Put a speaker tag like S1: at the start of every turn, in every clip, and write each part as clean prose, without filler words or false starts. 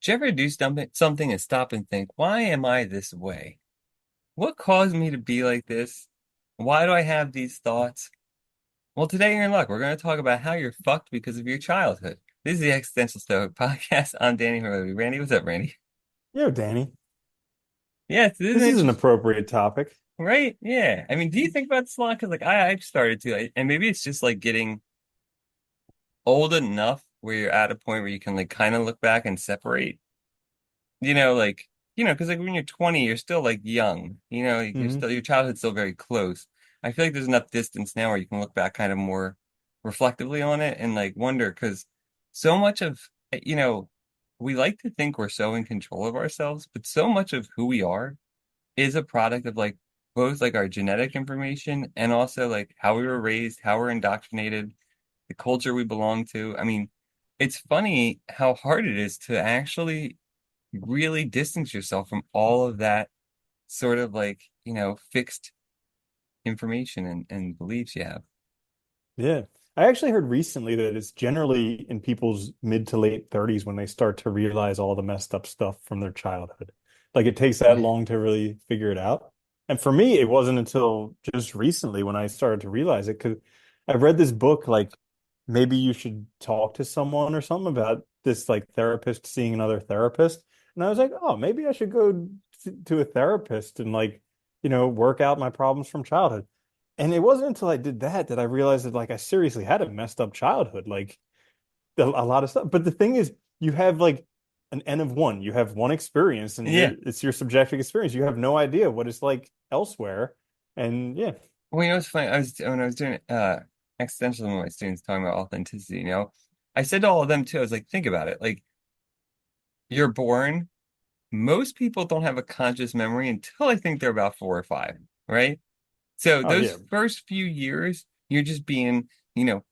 S1: Did you ever do something and stop and think, why am I this way? What caused me to be like this? Why do I have these thoughts? Well, today you're in luck. We're going to talk about how you're fucked because of your childhood. This is the Existential Stoic podcast. I'm Danny Hurley. Randy, what's up, Randy?
S2: Yo, Danny,
S1: Yes, this is
S2: this is an
S1: interesting,
S2: appropriate topic.
S1: right? Yeah. I mean, do you think about this a lot? Because like I've started to, and maybe it's just like getting old enough where you're at a point where you can like kind of look back and separate. Like, because like when you're 20, you're still like young, like, you're
S2: Hmm.
S1: still, your childhood's still very close. I feel like there's enough distance now where you can look back kind of more reflectively on it and like wonder, because so much of, we like to think we're so in control of ourselves, but so much of who we are is a product of like both like our genetic information and also like how we were raised, how we're indoctrinated, the culture we belong to. I mean, it's funny how hard it is to actually really distance yourself from all of that sort of like, fixed information and beliefs you have.
S2: Yeah. I actually heard recently that it's generally in people's mid to late 30s when they start to realize all the messed up stuff from their childhood. Like it takes that long to really figure it out. And for me, it wasn't until just recently when I started to realize it because I read this book, like maybe you should talk to someone or something about this like therapist seeing another therapist. And I was like, oh, maybe I should go to a therapist and like, work out my problems from childhood. And it wasn't until I did that that I realized that like I seriously had a messed up childhood, like a lot of stuff. But the thing is, you have like an N of one. You have one experience, and
S1: Yeah.
S2: it's your subjective experience. You have no idea what it's like elsewhere. And yeah.
S1: Well, it's funny. When I was doing existentialism with my students talking about authenticity, I said to all of them too, I was like, think about it. Like you're born, most people don't have a conscious memory until I think they're about 4 or 5, right? So
S2: Oh
S1: those
S2: yeah.
S1: first few years, you're just being,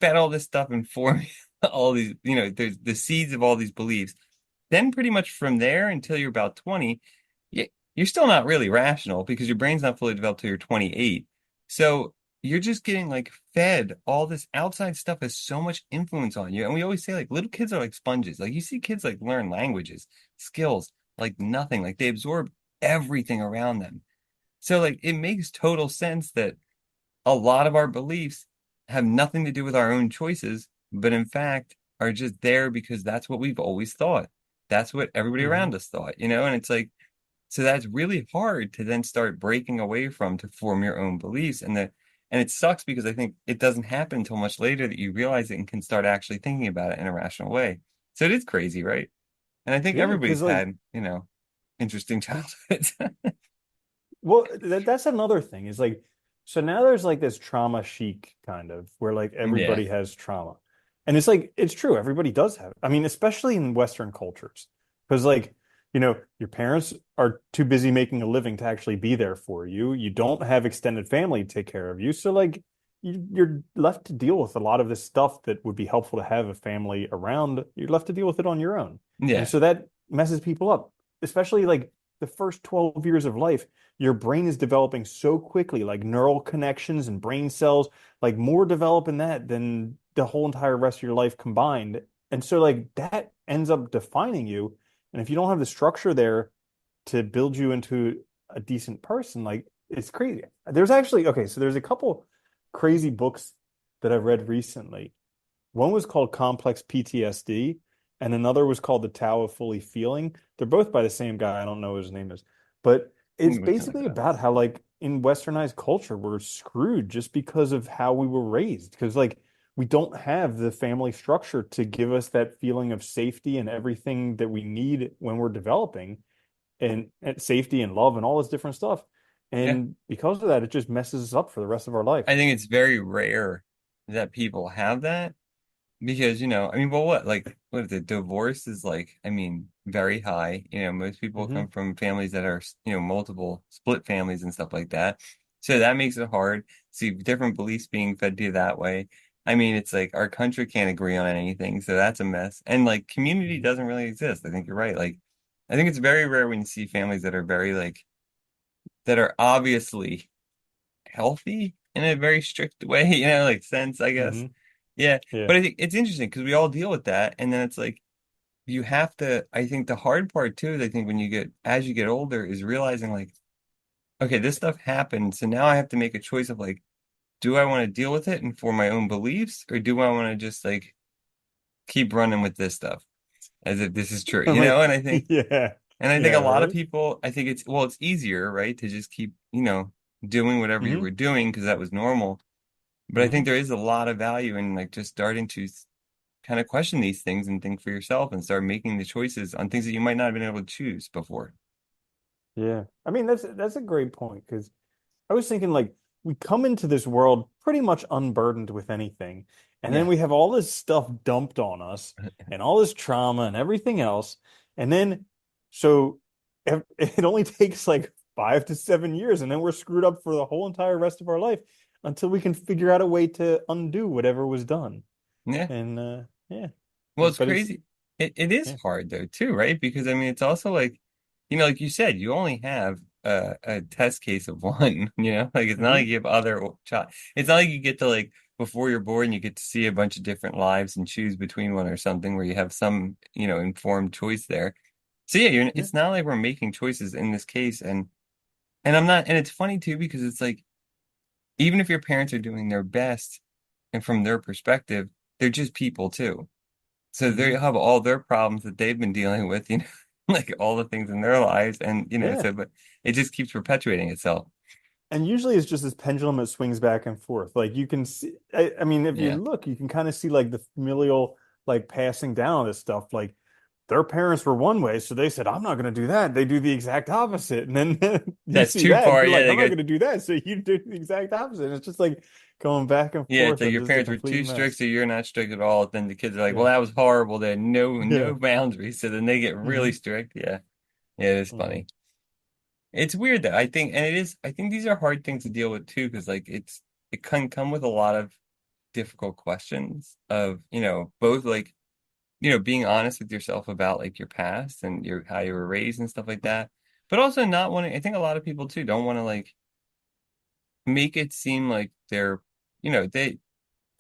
S1: fed all this stuff and forming all these, there's the seeds of all these beliefs. Then pretty much from there until you're about 20, you're still not really rational because your brain's not fully developed till you're 28. So you're just getting like fed all this outside stuff has so much influence on you. And we always say like little kids are like sponges. Like you see kids like learn languages, skills, like nothing. Like they absorb everything around them. So like it makes total sense that a lot of our beliefs have nothing to do with our own choices, but in fact are just there because that's what we've always thought. That's what everybody
S2: Hmm.
S1: around us thought, and it's like, so that's really hard to then start breaking away from to form your own beliefs. And it sucks because I think it doesn't happen until much later that you realize it and can start actually thinking about it in a rational way. So it is crazy, right? And I think
S2: Yeah, because
S1: everybody's
S2: like,
S1: had, interesting childhoods.
S2: well, that's another thing is like, so now there's like this trauma chic kind of where like
S1: Yeah.
S2: everybody has trauma. And it's like, it's true. Everybody does have it. I mean, especially in Western cultures, because like, your parents are too busy making a living to actually be there for you. You don't have extended family to take care of you. So like, you're left to deal with a lot of this stuff that would be helpful to have a family around. You're left to deal with it on your own. And
S1: Yeah.
S2: so that messes people up, especially like the first 12 years of life your brain is developing so quickly, like neural connections and brain cells, like more develop in that than the whole entire rest of your life combined. And so, like, that ends up defining you. And if you don't have the structure there to build you into a decent person, like, it's crazy. There's actually, okay, so there's a couple crazy books that I read recently. One was called Complex PTSD, and another was called The Tao of Fully Feeling. They're both by the same guy. I don't know what his name is, but it's
S1: We can look
S2: basically
S1: it up.
S2: about how, like, in westernized culture, we're screwed just because of how we were raised. Because, like, we don't have the family structure to give us that feeling of safety and everything that we need when we're developing, and safety and love and all this different stuff.
S1: Yeah.
S2: And because of that, it just messes us up for the rest of our life.
S1: I think it's very rare that people have that because, I mean, well, what is it? Divorce is like, I mean, very high. Most people come
S2: Hmm.
S1: from families that are, multiple split families and stuff like that. So that makes it hard. See different beliefs being fed to you that way. I mean, it's like our country can't agree on anything, so that's a mess. And like community doesn't really exist. I think you're right. Like, I think it's very rare when you see families that are very like that are obviously healthy in a very strict way, like sense, I guess.
S2: Hmm.
S1: Yeah.
S2: Yeah.
S1: But I think it's interesting because we all deal with that. And then it's like you have to, I think the hard part too is I think when you get, as you get older, is realizing like, okay, this stuff happened. So now I have to make a choice of like, do I want to deal with it and for my own beliefs, or do I want to just like keep running with this stuff as if this is true,
S2: I'm
S1: you
S2: like,
S1: know?
S2: yeah,
S1: And I think
S2: yeah,
S1: a lot of
S2: right.
S1: people, I think it's, well, it's easier, right, to just keep, doing whatever you
S2: Hmm.
S1: were doing because that was normal. But I think
S2: Hmm.
S1: there is a lot of value in like just starting to kind of question these things and think for yourself and start making the choices on things that you might not have been able to choose before.
S2: Yeah. I mean, that's a great point because I was thinking like we come into this world pretty much unburdened with anything, and then
S1: Yeah.
S2: we have all this stuff dumped on us and all this trauma and everything else, and then so it only takes like 5 to 7 years, and then we're screwed up for the whole entire rest of our life until we can figure out a way to undo whatever was done.
S1: Yeah.
S2: And yeah,
S1: Well, it's
S2: but it's
S1: crazy. It is
S2: yeah.
S1: hard though too, right? Because I mean, it's also like, like you said, you only have a test case of one, like it's not like
S2: Hmm.
S1: you have other child. It's not like you get to like before you're born, you get to see a bunch of different lives and choose between one or something where you have some, informed choice there. So yeah,
S2: Yeah.
S1: it's not like we're making choices in this case, and I'm not, and it's funny too because it's like even if your parents are doing their best and from their perspective, they're just people too. So they
S2: Hmm.
S1: have all their problems that they've been dealing with, like all the things in their lives, and
S2: Yeah.
S1: so but it just keeps perpetuating itself.
S2: And usually it's just this pendulum that swings back and forth. Like you can see, I mean, if you
S1: Yeah.
S2: look, you can kind of see like the familial, like passing down of this stuff. Like their parents were one way, so they said, I'm not going to do that. They do the exact opposite. And then you
S1: That's
S2: see
S1: too
S2: that,
S1: far.
S2: you're
S1: Yeah,
S2: like,
S1: they
S2: I'm not
S1: go,
S2: going to do that. So you do the exact opposite. And it's just like going back and
S1: yeah, it's
S2: forth
S1: like
S2: of
S1: your
S2: just a
S1: parents were
S2: complete
S1: too strict,
S2: mess.
S1: so you're not strict at all. Then the kids are like, well,
S2: Yeah.
S1: that was horrible. They had no
S2: Yeah.
S1: boundaries. So then they get really
S2: Hmm.
S1: strict. Yeah. Yeah, it is
S2: Hmm.
S1: funny. It's weird though. I think, and it is, I think these are hard things to deal with too, because like it can come with a lot of difficult questions of, both like being honest with yourself about like your past and your how you were raised and stuff like that. But also not wanting, I think a lot of people too don't want to like make it seem like they're, you know, they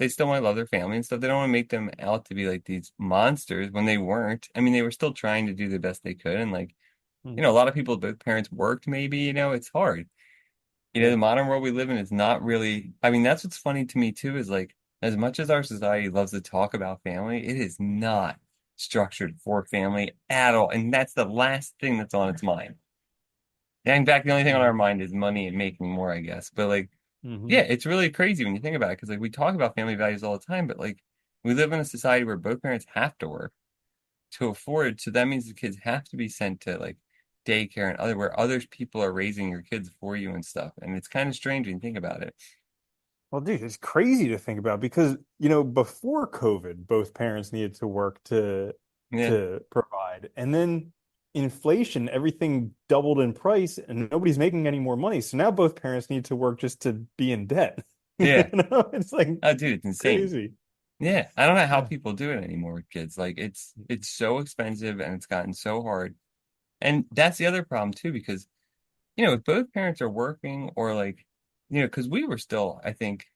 S1: still want to love their family and stuff. They don't want to make them out to be like these monsters when they weren't. I mean, they were still trying to do the best they could. And like,
S2: Hmm.
S1: a lot of people, both parents worked maybe, it's hard. The
S2: Yeah.
S1: modern world we live in is not really, I mean, that's what's funny to me too, is like, as much as our society loves to talk about family, it is not structured for family at all. And that's the last thing that's on its mind. And in fact, the only thing on
S2: Hmm.
S1: our mind is money and making more, I guess. But like, yeah,
S2: Hmm.
S1: it's really crazy when you think about it, because like we talk about family values all the time, but like we live in a society where both parents have to work to afford. So that means the kids have to be sent to like daycare and other where other people are raising your kids for you and stuff. And it's kind of strange when you think about it.
S2: Well, dude, it's crazy to think about because, before COVID, both parents needed to work
S1: Yeah.
S2: to provide. And then inflation, everything doubled in price and nobody's making any more money. So now both parents need to work just to be in debt.
S1: Yeah.
S2: It's like
S1: Oh, dude, it's insane.
S2: crazy.
S1: Yeah. I don't know how
S2: Yeah.
S1: people do it anymore with kids. Like it's so expensive and it's gotten so hard. And that's the other problem too, because if both parents are working or like, because we were still, I think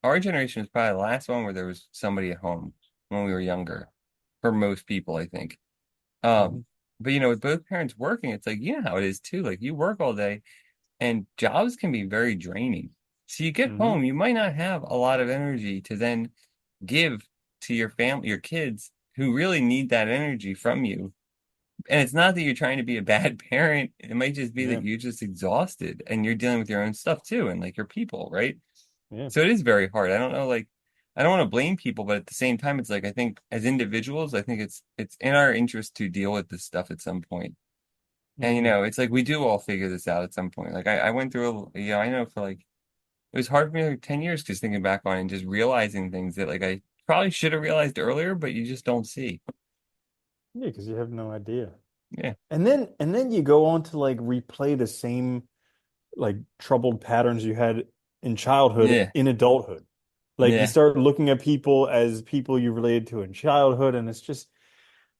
S1: our generation was probably the last one where there was somebody at home when we were younger, for most people, I think.
S2: Mhm.
S1: But with both parents working, it's like, how it is too. Like you work all day and jobs can be very draining. So you get home,
S2: Mhm.
S1: you might not have a lot of energy to then give to your family, your kids who really need that energy from you. And it's not that you're trying to be a bad parent. It might just be that
S2: Yeah.
S1: you're just exhausted and you're dealing with your own stuff too and like your people, right?
S2: Yeah.
S1: So it is very hard. I don't know, like I don't want to blame people, but at the same time, it's like I think as individuals, I think it's in our interest to deal with this stuff at some point. And
S2: Mhm.
S1: it's like we do all figure this out at some point. Like I went through I know for like it was hard for me like 10 years just thinking back on it and just realizing things that like I probably should have realized earlier, but you just don't see.
S2: Yeah, because you have no idea.
S1: Yeah.
S2: And then you go on to like replay the same like troubled patterns you had in childhood
S1: Yeah.
S2: in adulthood. Like you
S1: Yeah.
S2: start looking at people as people you related to in childhood, and it's just,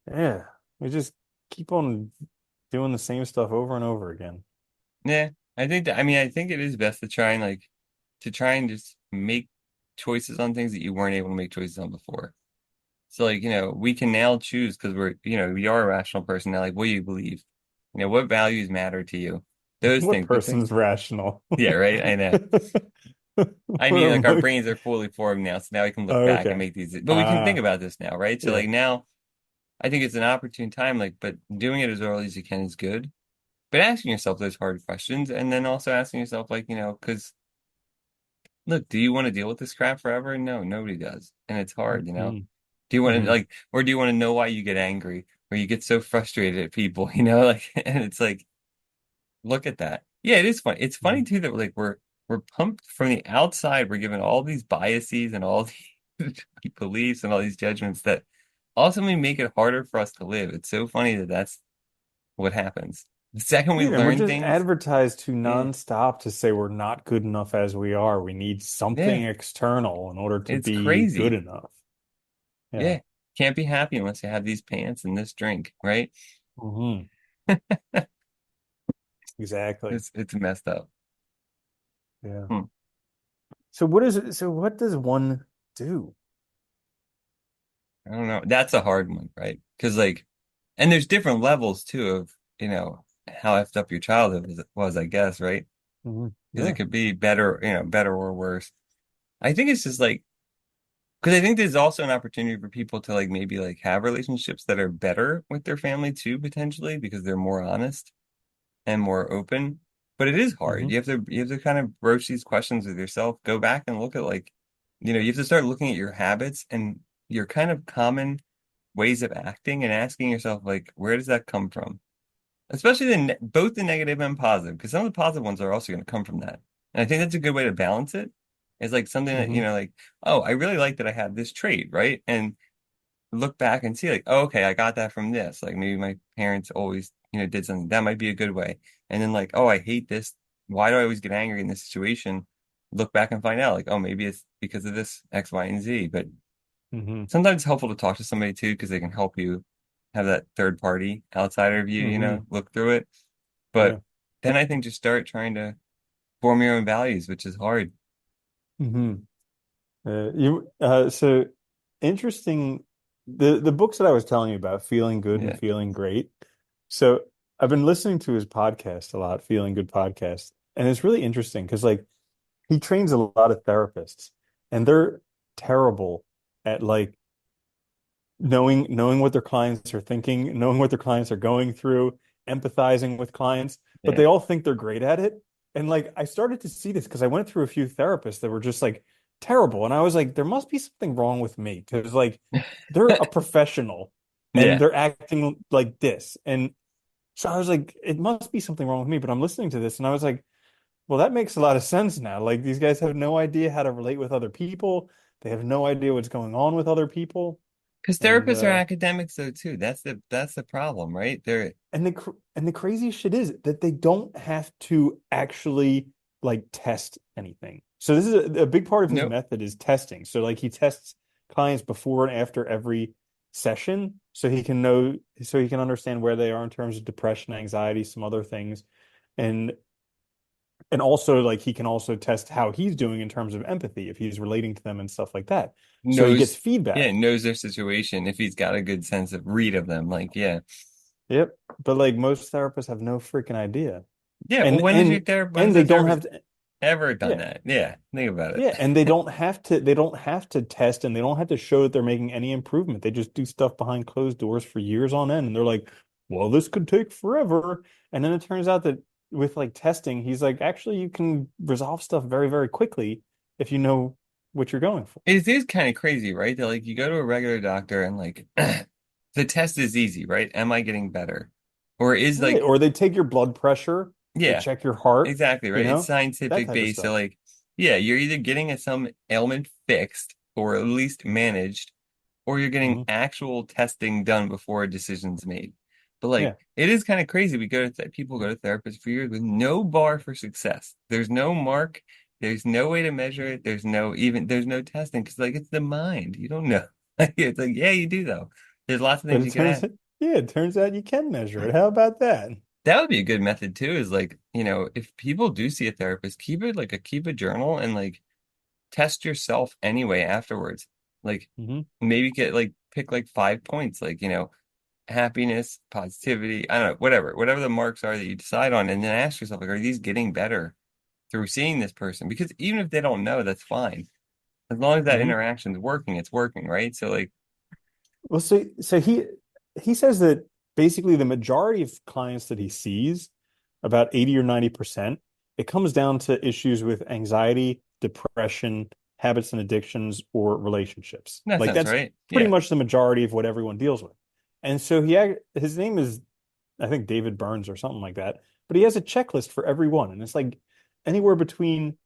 S2: yeah, we just keep on doing the same stuff over and over again.
S1: Yeah, I think that, I mean, I think it is best to try and just make choices on things that you weren't able to make choices on before. So like, we can now choose because we are a rational person now. Like, what do you believe? What values matter to you? Those
S2: What
S1: things. But
S2: person's rational?
S1: yeah, right. I know. I
S2: What
S1: mean, like our
S2: emotion?
S1: brains are fully formed now, so now we can look back and
S2: Okay.
S1: make these. But we can think
S2: Ah,
S1: about this now, right? So
S2: yeah.
S1: like now, I think it's an opportune time. Like, but doing it as early as you can is good. But asking yourself those hard questions, and then also asking yourself, like, because look, do you want to deal with this crap forever? No, nobody does, and it's hard.
S2: Hmm.
S1: Do you want to
S2: Hmm.
S1: like, or do you want to know why you get angry, or you get so frustrated at people, like, and it's like, look at that. Yeah, it is fun. It's funny
S2: Hmm.
S1: too that like we're pumped from the outside. We're given all these biases and all these beliefs and all these judgments that ultimately make it harder for us to live. It's so funny that that's what happens. The second we
S2: Yeah, and we're
S1: learn
S2: just
S1: things,
S2: advertised to
S1: yeah,
S2: nonstop to say we're not good enough as we are. We need
S1: yeah,
S2: something external in order to
S1: it's
S2: be good
S1: crazy.
S2: enough. Yeah.
S1: Yeah, can't be happy unless you have these pants and this drink, right?
S2: Hmm. Exactly.
S1: It's messed up.
S2: Yeah.
S1: Hmm.
S2: So what is it? So what does one do?
S1: I don't know. That's a hard one, right? Because like, and there's different levels too of how effed up your childhood was, I guess, right?
S2: Hmm.
S1: Because it
S2: Yeah.
S1: could be better, better or worse. I think it's just like because I think there's also an opportunity for people to like maybe like have relationships that are better with their family too, potentially, because they're more honest and more open. But it is hard.
S2: Hmm.
S1: You have to kind of broach these questions with yourself. Go back and look at like, you have to start looking at your habits and your kind of common ways of acting and asking yourself like, where does that come from? Especially both the negative and positive, because some of the positive ones are also going to come from that. And I think that's a good way to balance it. It's like something that,
S2: Hmm.
S1: like, oh, I really like that I have this trait, right? And look back and see like, oh, okay, I got that from this. Like maybe my parents always, did something. That might be a good way. And then like, oh, I hate this. Why do I always get angry in this situation? Look back and find out like, oh, maybe it's because of this X, Y, and Z. But
S2: Hmm.
S1: sometimes it's helpful to talk to somebody too, because they can help you have that third party outsider view,
S2: Hmm.
S1: look through it. But
S2: Yeah.
S1: then I think just start trying to form your own values, which is hard.
S2: Hmm. You so interesting. The books that I was telling you about, Feeling Good and
S1: Yeah.
S2: Feeling Great. So I've been listening to his podcast a lot, Feeling Good podcast, and it's really interesting because like he trains a lot of therapists, and they're terrible at like knowing what their clients are thinking, knowing what their clients are going through, empathizing with clients, but
S1: Yeah.
S2: they all think they're great at it. And like I started to see this because I went through a few therapists that were just like terrible. And I was like, there must be something wrong with me because like they're a professional and
S1: Yeah.
S2: they're acting like this. And so I was like, it must be something wrong with me. But I'm listening to this and I was like, well, that makes a lot of sense now. Like these guys have no idea how to relate with other people. They have no idea what's going on with other people.
S1: Because
S2: And
S1: therapists are academics though too. That's the problem, right? They're
S2: and the crazy shit is that they don't have to actually like test anything. So this is a big part of his
S1: nope.
S2: method is testing. So like he tests clients before and after every session so he can understand where they are in terms of depression, anxiety, some other things. And and also like he can also test how he's doing in terms of empathy if he's relating to them and stuff like that. So he gets
S1: Knows yeah,
S2: feedback.
S1: knows their situation if he's got a good sense of read of them. Like, yeah.
S2: Yep. But like most therapists have no freaking idea.
S1: Yeah. Well,
S2: And
S1: when has
S2: and
S1: a
S2: they don't
S1: therapist
S2: have to
S1: ever done
S2: yeah.
S1: that? Yeah. Think about it.
S2: Yeah, and they don't have to test and they don't have to show that they're making any improvement. They just do stuff behind closed doors for years on end and they're like, "Well, this could take forever." And then it turns out that with like testing, he's like, "Actually, you can resolve stuff very, very quickly if you know what you're going for."
S1: It is kind of crazy, right? That like you go to a regular doctor and like the test is easy, right? Am I getting better? Or is
S2: Yeah,
S1: like,
S2: or they take your blood pressure, they
S1: yeah,
S2: check your heart,
S1: exactly,
S2: you
S1: right? It's
S2: know, that
S1: scientific
S2: type of
S1: based. So
S2: stuff.
S1: like, yeah, you're either getting some ailment fixed or at least managed, or you're getting
S2: Hmm.
S1: actual testing done before a decision's made. But like,
S2: Yeah.
S1: it is kind of crazy. People go to therapists for years with no bar for success. There's no mark. There's no way to measure it. There's no testing because like it's the mind. You don't know. It's like, yeah, you do though. There's lots of
S2: But
S1: things you can ask.
S2: it turns out you can measure it. How about that?
S1: That would be a good method too, is like, if people do see a therapist, keep a journal and like test yourself anyway afterwards. Like
S2: Hmm.
S1: maybe get like pick like 5 points, like, happiness, positivity, I don't know, whatever the marks are that you decide on, and then ask yourself, like, are these getting better through seeing this person? Because even if they don't know, that's fine. As long as that
S2: hmm
S1: interaction's working, it's working, right? So like,
S2: Well, so he says that basically the majority of clients that he sees, about 80 or 90%, it comes down to issues with anxiety, depression, habits and addictions, or relationships.
S1: that
S2: Like
S1: sounds
S2: that's
S1: right.
S2: pretty
S1: Yeah,
S2: much the majority of what everyone deals with. And so his name is, I think, David Burns or something like that, but he has a checklist for everyone, and it's like anywhere between,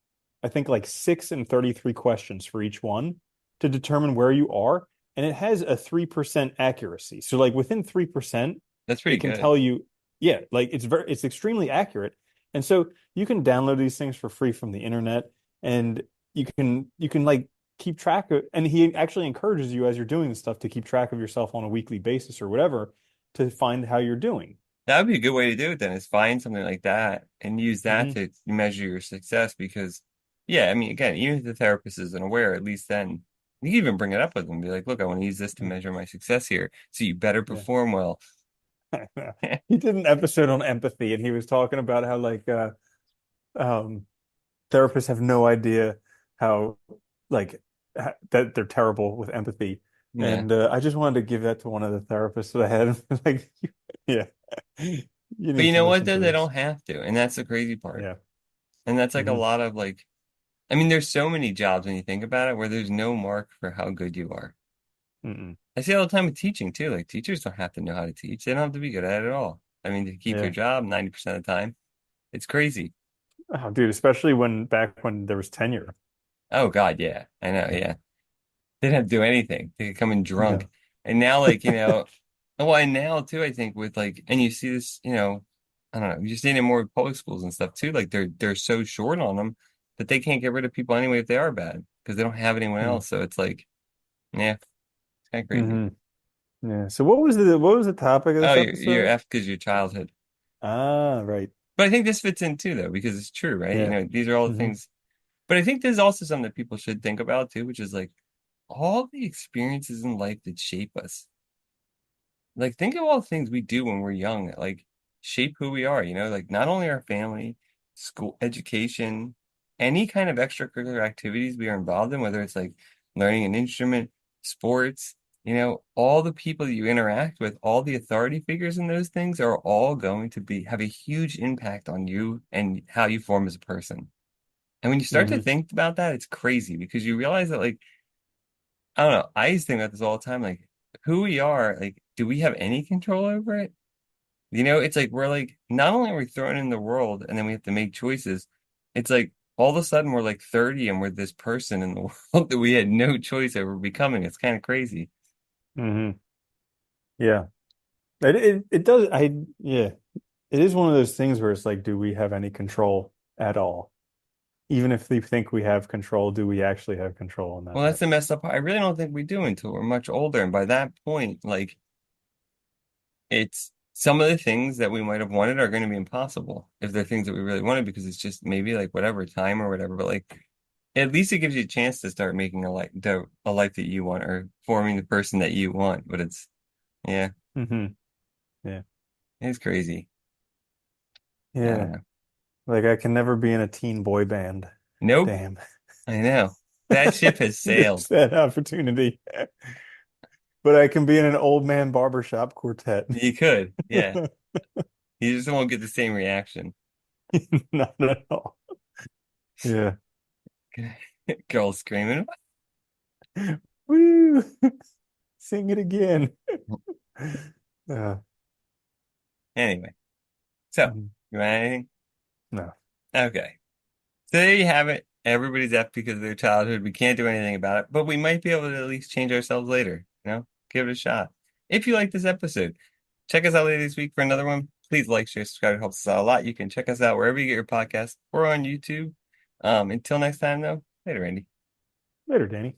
S2: I think, like 6 and 33 questions for each one to determine where you are, and it has a 3% accuracy. So like within 3%,
S1: that's pretty
S2: it can
S1: good.
S2: tell you, yeah, like it's extremely accurate. And so you can download these things for free from the internet, and you can like keep track of, and he actually encourages you as you're doing this stuff to keep track of yourself on a weekly basis or whatever to find how you're doing.
S1: That would be a good way to do it then, is find something like that and use that
S2: hmm
S1: to measure your success. Because, yeah, I mean, again, even if the therapist isn't aware, at least then you can even bring it up with them. Be like, look, I want to use this to
S2: Yeah.
S1: measure my success here. So you better
S2: Yeah.
S1: perform well.
S2: He did an episode on empathy, and he was talking about how like um therapists have no idea how like that they're terrible with empathy.
S1: Yeah.
S2: And I just wanted to give that to one of the therapists that I had. Like, yeah, you
S1: But
S2: need
S1: you
S2: to
S1: know what,
S2: listen
S1: though?
S2: to
S1: They
S2: this.
S1: don't have to. And that's the crazy part.
S2: Yeah.
S1: And that's like a
S2: hmm
S1: lot of like, I mean, there's so many jobs when you think about it where there's no mark for how good you are.
S2: Mm-mm.
S1: I see it all the time with teaching too. Like teachers don't have to know how to teach. They don't have to be good at it at all. I mean, to keep their
S2: Yeah.
S1: job 90% of the time, it's crazy.
S2: Oh, dude, especially when back when there was tenure.
S1: Oh God, yeah. I know, yeah. They didn't have to do anything. They could come in drunk.
S2: No.
S1: And now, like, well, and now too, I think with like, and you see this, I don't know, you're seeing it more with public schools and stuff too. Like they're so short on them that they can't get rid of people anyway if they are bad because they don't have anyone else. So it's like, yeah, it's kind of crazy.
S2: Mm-hmm. Yeah. So what was the topic of
S1: Oh,
S2: this
S1: you're
S2: episode?
S1: F because your childhood.
S2: Ah, right.
S1: But I think this fits in too, though, because it's true, right?
S2: Yeah.
S1: These are all the
S2: hmm
S1: things. But I think there's also something that people should think about too, which is like all the experiences in life that shape us. Like, think of all the things we do when we're young that like shape who we are, like not only our family, school, education, any kind of extracurricular activities we are involved in, whether it's like learning an instrument, sports, all the people that you interact with, all the authority figures in those things are all going to have a huge impact on you and how you form as a person. And when you start to
S2: hmm
S1: think about that, it's crazy because you realize that, like, I don't know, I used to think about this all the time, like, who we are, like, do we have any control over it? It's like we're like, not only are we thrown in the world and then we have to make choices, it's like all of a sudden we're like 30 and we're this person in the world that we had no choice over becoming. It's kind of crazy.
S2: hmm Yeah. It does. Yeah. It is one of those things where it's like, do we have any control at all? Even if we think we have control, do we actually have control in that
S1: Well, that's
S2: way?
S1: the messed up part. I really don't think we do until we're much older. And by that point, like, it's some of the things that we might have wanted are going to be impossible if they're things that we really wanted because it's just maybe like whatever time or whatever. But like at least it gives you a chance to start making a life that you want or forming the person that you want. But yeah,
S2: hmm Yeah.
S1: it's crazy. I don't
S2: Yeah.
S1: know.
S2: Like I can never be in a teen boy band.
S1: Nope,
S2: Damn.
S1: I know that ship has
S2: Miss
S1: sailed.
S2: that opportunity. But I can be in an old man barbershop quartet.
S1: You could, yeah. You just won't get the same reaction.
S2: Not at all. Yeah.
S1: Girls screaming.
S2: Woo! Sing it again. Uh,
S1: Anyway, so
S2: mhm.
S1: you want anything?
S2: No.
S1: Okay. So there you have it. Everybody's F because of their childhood. We can't do anything about it, but we might be able to at least change ourselves later. Give it a shot. If you like this episode, check us out later this week for another one. Please like, share, subscribe. It helps us out a lot. You can check us out wherever you get your podcasts or on YouTube. Until next time, though, later, Andy.
S2: Later, Danny.